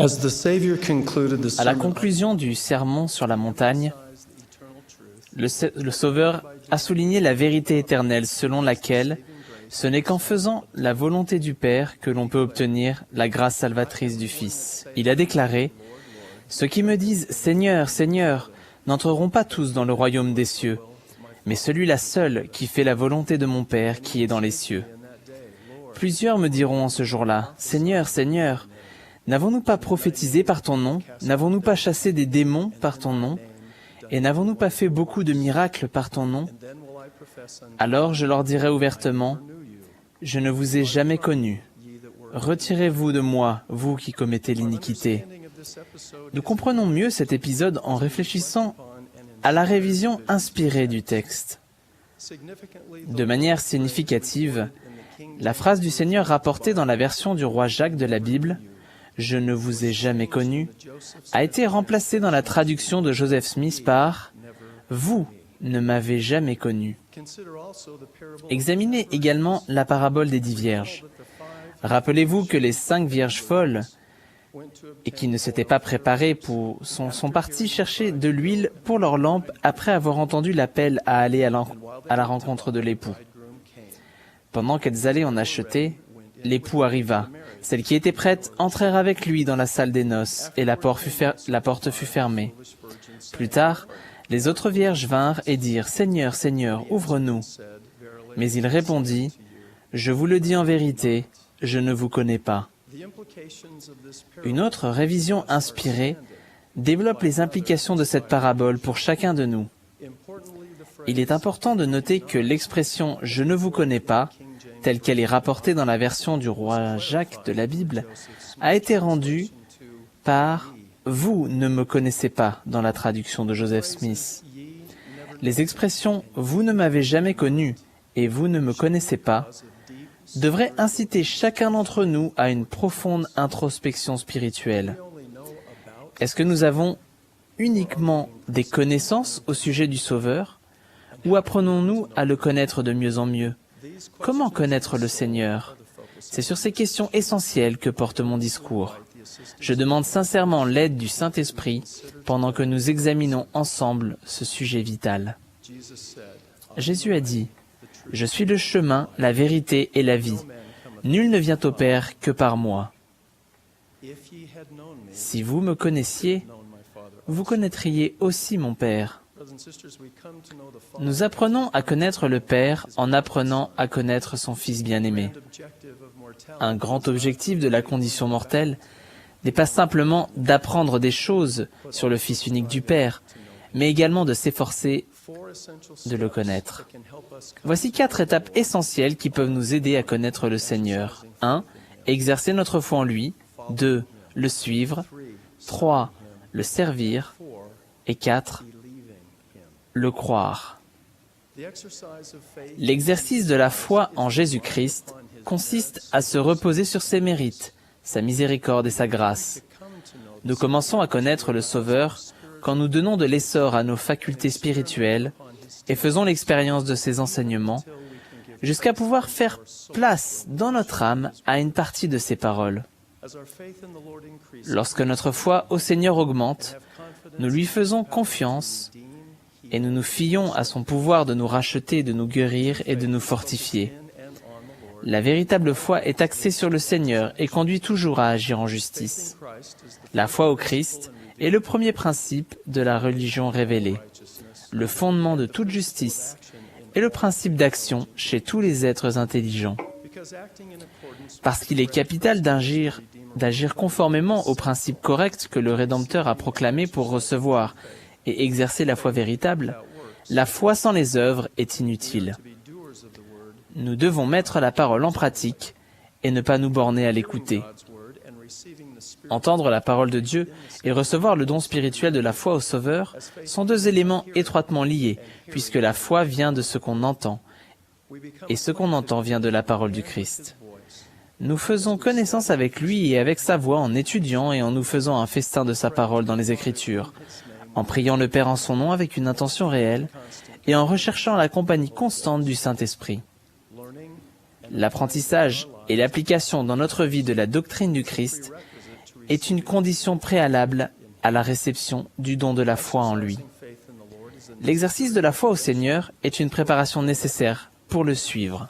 As the Savior concluded the À la sermon, conclusion du sermon sur la montagne, le Sauveur a souligné la vérité éternelle selon laquelle ce n'est qu'en faisant la volonté du Père que l'on peut obtenir la grâce salvatrice du Fils. Il a déclaré « Ceux qui me disent « Seigneur, Seigneur » n'entreront pas tous dans le royaume des cieux, mais celui-là seul qui fait la volonté de mon Père qui est dans les cieux. » Plusieurs me diront en ce jour-là « Seigneur, Seigneur, n'avons-nous pas prophétisé par ton nom? N'avons-nous pas chassé des démons par ton nom? Et n'avons-nous pas fait beaucoup de miracles par ton nom? Alors je leur dirai ouvertement, je ne vous ai jamais connus. Retirez-vous de moi, vous qui commettez l'iniquité. Nous comprenons mieux cet épisode en réfléchissant à la révision inspirée du texte. De manière significative, la phrase du Seigneur rapportée dans la version du roi Jacques de la Bible, « Je ne vous ai jamais connu », a été remplacée dans la traduction de Joseph Smith par « Vous ne m'avez jamais connu ». Examinez également la parabole des 10 vierges. Rappelez-vous que les 5 vierges folles et qui ne s'étaient pas préparées sont parties chercher de l'huile pour leurs lampes après avoir entendu l'appel à aller à la rencontre de l'époux. Pendant qu'elles allaient en acheter, l'époux arriva. Celles qui étaient prêtes entrèrent avec lui dans la salle des noces, et la porte fut fermée. Plus tard, les autres vierges vinrent et dirent « Seigneur, Seigneur, ouvre-nous » Mais il répondit « Je vous le dis en vérité, je ne vous connais pas. » Une autre révision inspirée développe les implications de cette parabole pour chacun de nous. Il est important de noter que l'expression « je ne vous connais pas » telle qu'elle est rapportée dans la version du roi Jacques de la Bible, a été rendue par « vous ne me connaissez pas » dans la traduction de Joseph Smith. Les expressions « vous ne m'avez jamais connu » et « vous ne me connaissez pas » devraient inciter chacun d'entre nous à une profonde introspection spirituelle. Est-ce que nous avons uniquement des connaissances au sujet du Sauveur, ou apprenons-nous à le connaître de mieux en mieux? Comment connaître le Seigneur? C'est sur ces questions essentielles que porte mon discours. Je demande sincèrement l'aide du Saint-Esprit pendant que nous examinons ensemble ce sujet vital. Jésus a dit, « Je suis le chemin, la vérité et la vie. Nul ne vient au Père que par moi. » Si vous me connaissiez, vous connaîtriez aussi mon Père. Nous apprenons à connaître le Père en apprenant à connaître son Fils bien-aimé. Un grand objectif de la condition mortelle n'est pas simplement d'apprendre des choses sur le Fils unique du Père, mais également de s'efforcer de le connaître. Voici 4 étapes essentielles qui peuvent nous aider à connaître le Seigneur. 1. Exercer notre foi en lui. 2. Le suivre. 3. Le servir. Et 4. Le croire. L'exercice de la foi en Jésus-Christ consiste à se reposer sur ses mérites, sa miséricorde et sa grâce. Nous commençons à connaître le Sauveur quand nous donnons de l'essor à nos facultés spirituelles et faisons l'expérience de ses enseignements, jusqu'à pouvoir faire place dans notre âme à une partie de ses paroles. Lorsque notre foi au Seigneur augmente, nous lui faisons confiance et nous nous fions à son pouvoir de nous racheter, de nous guérir et de nous fortifier. La véritable foi est axée sur le Seigneur et conduit toujours à agir en justice. La foi au Christ est le premier principe de la religion révélée, le fondement de toute justice et le principe d'action chez tous les êtres intelligents. Parce qu'il est capital d'agir conformément aux principes corrects que le Rédempteur a proclamés pour recevoir et exercer la foi véritable, la foi sans les œuvres est inutile. Nous devons mettre la parole en pratique et ne pas nous borner à l'écouter. Entendre la parole de Dieu et recevoir le don spirituel de la foi au Sauveur sont 2 éléments étroitement liés, puisque la foi vient de ce qu'on entend, et ce qu'on entend vient de la parole du Christ. Nous faisons connaissance avec lui et avec sa voix en étudiant et en nous faisant un festin de sa parole dans les Écritures, en priant le Père en son nom avec une intention réelle et en recherchant la compagnie constante du Saint-Esprit. L'apprentissage et l'application dans notre vie de la doctrine du Christ est une condition préalable à la réception du don de la foi en lui. L'exercice de la foi au Seigneur est une préparation nécessaire pour le suivre.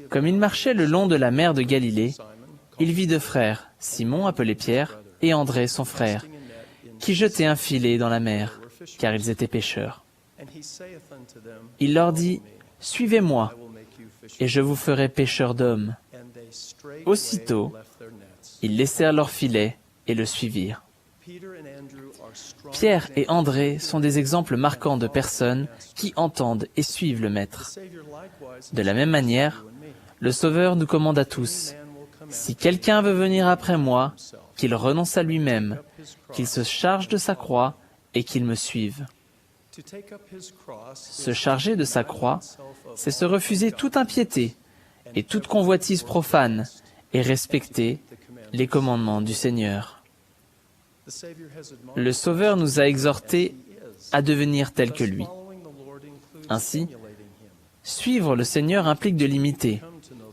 Comme il marchait le long de la mer de Galilée, il vit deux frères, Simon appelé Pierre et André son frère, qui jetaient un filet dans la mer, car ils étaient pêcheurs. Il leur dit, « Suivez-moi, et je vous ferai pêcheurs d'hommes. » Aussitôt, ils laissèrent leur filet et le suivirent. Pierre et André sont des exemples marquants de personnes qui entendent et suivent le Maître. De la même manière, le Sauveur nous commande à tous, « Si quelqu'un veut venir après moi, qu'il renonce à lui-même, qu'il se charge de sa croix et qu'il me suive. » Se charger de sa croix, c'est se refuser toute impiété et toute convoitise profane et respecter les commandements du Seigneur. Le Sauveur nous a exhortés à devenir tels que lui. Ainsi, suivre le Seigneur implique de l'imiter.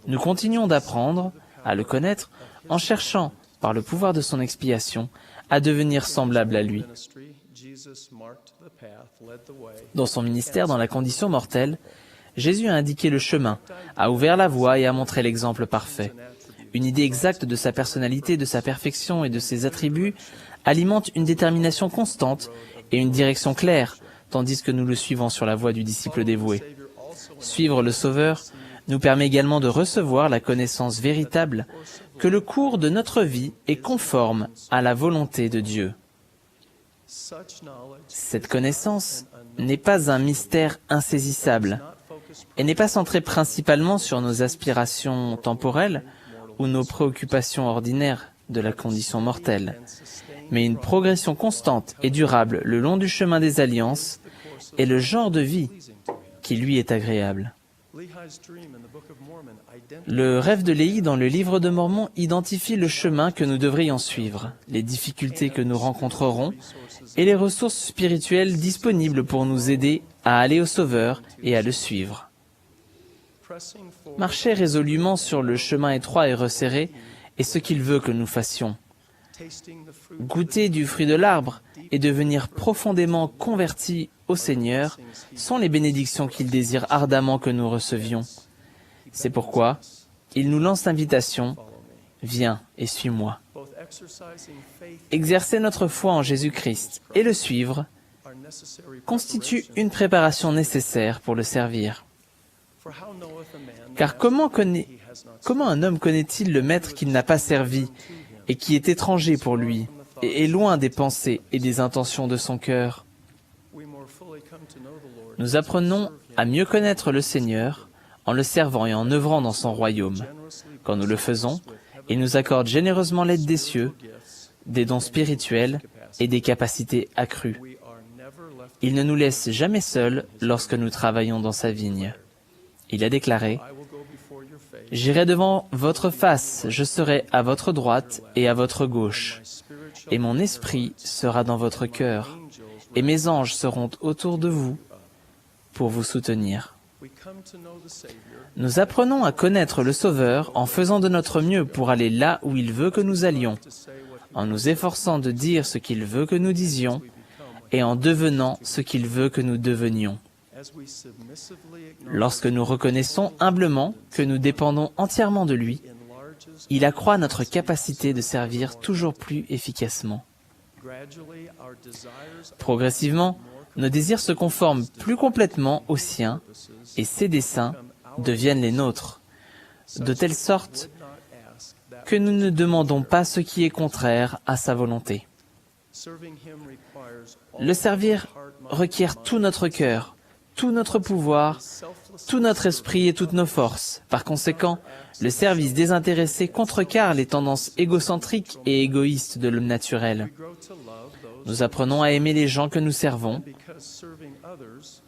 Nous continuons d'apprendre à le connaître en cherchant, par le pouvoir de son expiation, à devenir semblable à lui. Dans son ministère dans la condition mortelle, Jésus a indiqué le chemin, a ouvert la voie et a montré l'exemple parfait. Une idée exacte de sa personnalité, de sa perfection et de ses attributs alimente une détermination constante et une direction claire, tandis que nous le suivons sur la voie du disciple dévoué. Suivre le Sauveur nous permet également de recevoir la connaissance véritable que le cours de notre vie est conforme à la volonté de Dieu. Cette connaissance n'est pas un mystère insaisissable et n'est pas centrée principalement sur nos aspirations temporelles ou nos préoccupations ordinaires de la condition mortelle, mais une progression constante et durable le long du chemin des alliances est le genre de vie qui lui est agréable. Le rêve de Léhi dans le livre de Mormon identifie le chemin que nous devrions suivre, les difficultés que nous rencontrerons et les ressources spirituelles disponibles pour nous aider à aller au Sauveur et à le suivre. Marcher résolument sur le chemin étroit et resserré est ce qu'il veut que nous fassions. Goûter du fruit de l'arbre et devenir profondément convertis au Seigneur sont les bénédictions qu'il désire ardemment que nous recevions. C'est pourquoi il nous lance l'invitation « Viens et suis-moi ». Exercer notre foi en Jésus-Christ et le suivre constitue une préparation nécessaire pour le servir. Car comment un homme connaît-il le Maître qu'il n'a pas servi et qui est étranger pour lui et est loin des pensées et des intentions de son cœur? Nous apprenons à mieux connaître le Seigneur en le servant et en œuvrant dans son royaume. Quand nous le faisons, il nous accorde généreusement l'aide des cieux, des dons spirituels et des capacités accrues. Il ne nous laisse jamais seuls lorsque nous travaillons dans sa vigne. Il a déclaré « J'irai devant votre face, je serai à votre droite et à votre gauche, et mon esprit sera dans votre cœur, et mes anges seront autour de vous pour vous soutenir. » Nous apprenons à connaître le Sauveur en faisant de notre mieux pour aller là où il veut que nous allions, en nous efforçant de dire ce qu'il veut que nous disions et en devenant ce qu'il veut que nous devenions. Lorsque nous reconnaissons humblement que nous dépendons entièrement de lui, il accroît notre capacité de servir toujours plus efficacement. Progressivement, nos désirs se conforment plus complètement aux siens et ses desseins deviennent les nôtres, de telle sorte que nous ne demandons pas ce qui est contraire à sa volonté. Le servir requiert tout notre cœur, tout notre pouvoir, tout notre esprit et toutes nos forces. Par conséquent, le service désintéressé contrecarre les tendances égocentriques et égoïstes de l'homme naturel. Nous apprenons à aimer les gens que nous servons,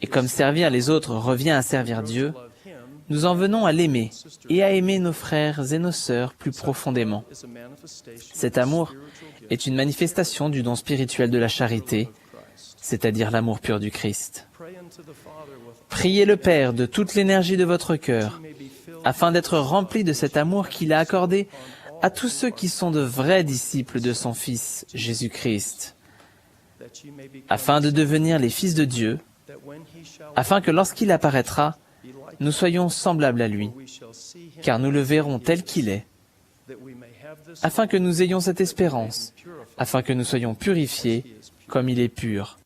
et comme servir les autres revient à servir Dieu, nous en venons à l'aimer et à aimer nos frères et nos sœurs plus profondément. Cet amour est une manifestation du don spirituel de la charité, c'est-à-dire l'amour pur du Christ. Priez le Père de toute l'énergie de votre cœur, afin d'être rempli de cet amour qu'il a accordé à tous ceux qui sont de vrais disciples de son Fils, Jésus-Christ, afin de devenir les fils de Dieu, afin que lorsqu'il apparaîtra, nous soyons semblables à lui, car nous le verrons tel qu'il est, afin que nous ayons cette espérance, afin que nous soyons purifiés comme il est pur.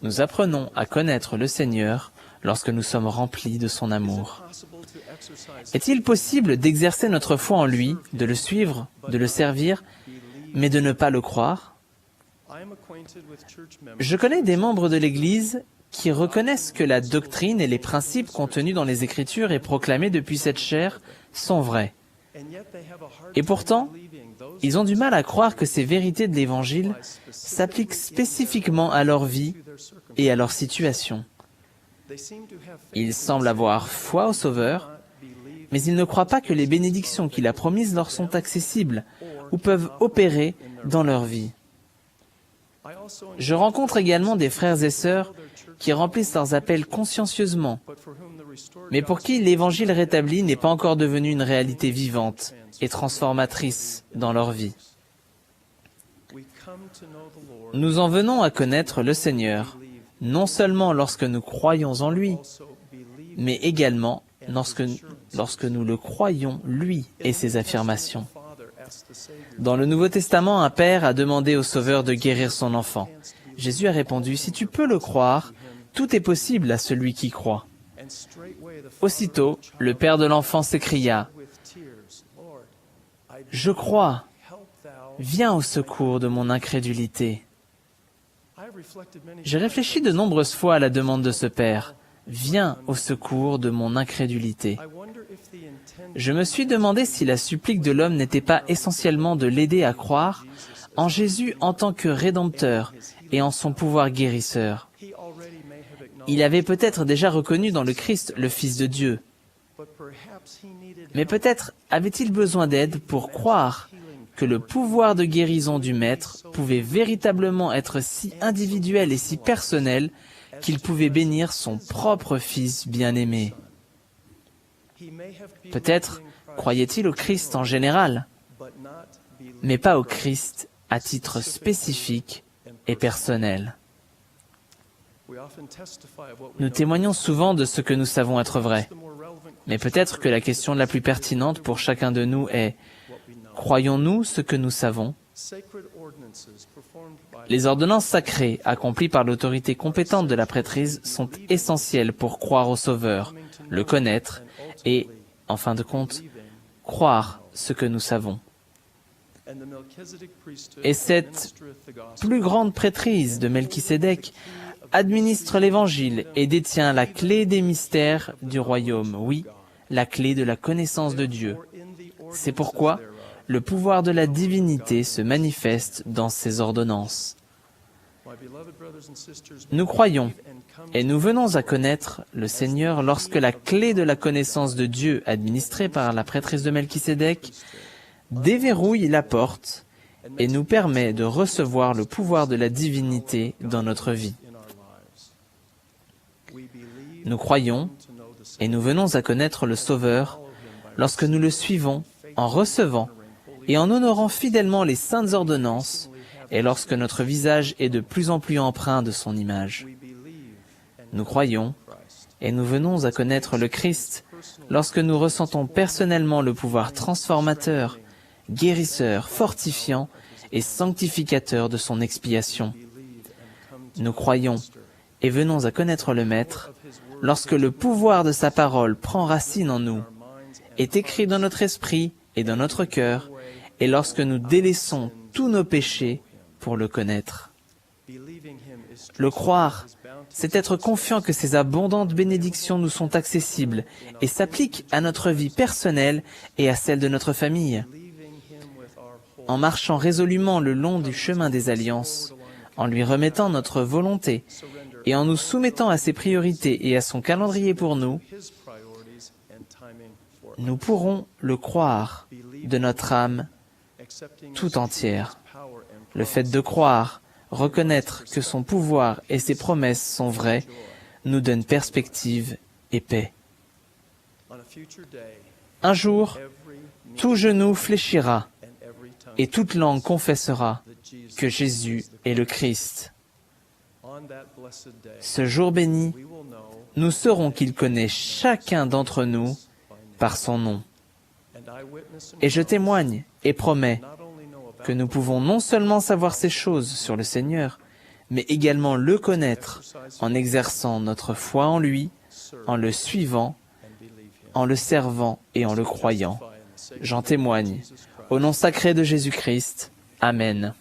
Nous apprenons à connaître le Seigneur lorsque nous sommes remplis de son amour. Est-il possible d'exercer notre foi en lui, de le suivre, de le servir, mais de ne pas le croire? Je connais des membres de l'Église qui reconnaissent que la doctrine et les principes contenus dans les Écritures et proclamés depuis cette chair sont vrais. Et pourtant, ils ont du mal à croire que ces vérités de l'Évangile s'appliquent spécifiquement à leur vie et à leur situation. Ils semblent avoir foi au Sauveur, mais ils ne croient pas que les bénédictions qu'il a promises leur sont accessibles ou peuvent opérer dans leur vie. Je rencontre également des frères et sœurs qui remplissent leurs appels consciencieusement, mais pour qui l'Évangile rétabli n'est pas encore devenu une réalité vivante et transformatrice dans leur vie. Nous en venons à connaître le Seigneur, non seulement lorsque nous croyons en lui, mais également lorsque nous le croyons, lui et ses affirmations. Dans le Nouveau Testament, un père a demandé au Sauveur de guérir son enfant. Jésus a répondu, « Si tu peux le croire, tout est possible à celui qui croit. » Aussitôt, le père de l'enfant s'écria, « Je crois, viens au secours de mon incrédulité. » J'ai réfléchi de nombreuses fois à la demande de ce père, « Viens au secours de mon incrédulité. » Je me suis demandé si la supplique de l'homme n'était pas essentiellement de l'aider à croire en Jésus en tant que Rédempteur et en son pouvoir guérisseur. Il avait peut-être déjà reconnu dans le Christ le Fils de Dieu. Mais peut-être avait-il besoin d'aide pour croire que le pouvoir de guérison du Maître pouvait véritablement être si individuel et si personnel qu'il pouvait bénir son propre Fils bien-aimé. Peut-être croyait-il au Christ en général, mais pas au Christ à titre spécifique et personnel. Nous témoignons souvent de ce que nous savons être vrai, mais peut-être que la question la plus pertinente pour chacun de nous est « Croyons-nous ce que nous savons ?» Les ordonnances sacrées accomplies par l'autorité compétente de la prêtrise sont essentielles pour croire au Sauveur, le connaître et, en fin de compte, croire ce que nous savons. Et cette plus grande prêtrise de Melchisédek administre l'Évangile et détient la clé des mystères du royaume, oui, la clé de la connaissance de Dieu. C'est pourquoi le pouvoir de la divinité se manifeste dans ces ordonnances. Nous croyons et nous venons à connaître le Seigneur lorsque la clé de la connaissance de Dieu administrée par la prêtrise de Melchisédek déverrouille la porte et nous permet de recevoir le pouvoir de la divinité dans notre vie. Nous croyons et nous venons à connaître le Sauveur lorsque nous le suivons en recevant et en honorant fidèlement les saintes ordonnances et lorsque notre visage est de plus en plus empreint de son image. Nous croyons et nous venons à connaître le Christ lorsque nous ressentons personnellement le pouvoir transformateur, guérisseur, fortifiant et sanctificateur de son expiation. Nous croyons et venons à connaître le Maître lorsque le pouvoir de sa parole prend racine en nous, est écrit dans notre esprit et dans notre cœur, et lorsque nous délaissons tous nos péchés pour le connaître. Le croire, c'est être confiant que ces abondantes bénédictions nous sont accessibles et s'appliquent à notre vie personnelle et à celle de notre famille. En marchant résolument le long du chemin des alliances, en lui remettant notre volonté et en nous soumettant à ses priorités et à son calendrier pour nous, nous pourrons le croire de notre âme tout entière. Le fait de croire, reconnaître que son pouvoir et ses promesses sont vrais, nous donne perspective et paix. Un jour, tout genou fléchira et toute langue confessera que Jésus est le Christ. Ce jour béni, nous saurons qu'il connaît chacun d'entre nous par son nom. Et je témoigne et promets que nous pouvons non seulement savoir ces choses sur le Seigneur, mais également le connaître en exerçant notre foi en lui, en le suivant, en le servant et en le croyant. J'en témoigne. Au nom sacré de Jésus-Christ. Amen.